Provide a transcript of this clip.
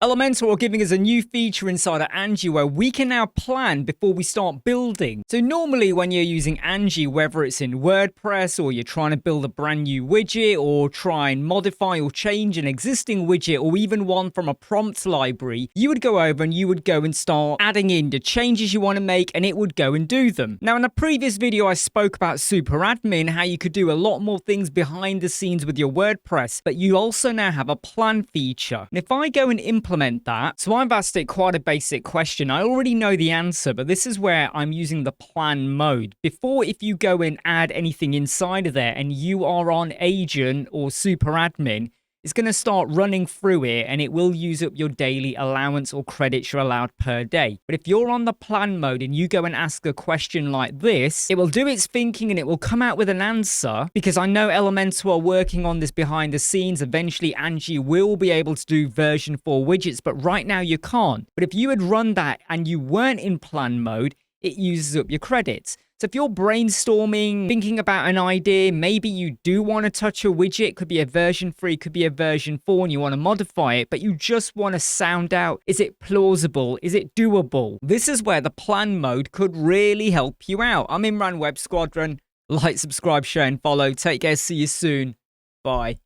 Elementor are giving us a new feature inside of Angie where we can now plan before we start building. So normally when you're using Angie, whether it's in WordPress or you're trying to build a brand new widget or try and modify or change an existing widget or even one from a prompts library, you would go over and you would go and start adding in the changes you want to make and it would go and do them. Now in a previous video I spoke about super admin, how you could do a lot more things behind the scenes with your WordPress, but you also now have a plan feature. And if I go and implement that. So I've asked it quite a basic question. I already know the answer, but this is where I'm using the plan mode. Before, if you go and add anything inside of there and you are on agent or super admin, it's going to start running through it and it will use up your daily allowance or credits you're allowed per day. But if you're on the plan mode and you go and ask a question like this, it will do its thinking and it will come out with an answer, because I know Elementor are working on this behind the scenes. Eventually Angie will be able to do version 4 widgets, but right now you can't. But if you had run that and you weren't in plan mode, it uses up your credits. So if you're brainstorming, thinking about an idea, maybe you do want to touch a widget, could be a version 3, could be a version 4, and you want to modify it, but you just want to sound out, is it plausible? Is it doable? This is where the plan mode could really help you out. I'm Imran Web Squadron. Like, subscribe, share, and follow. Take care. See you soon. Bye.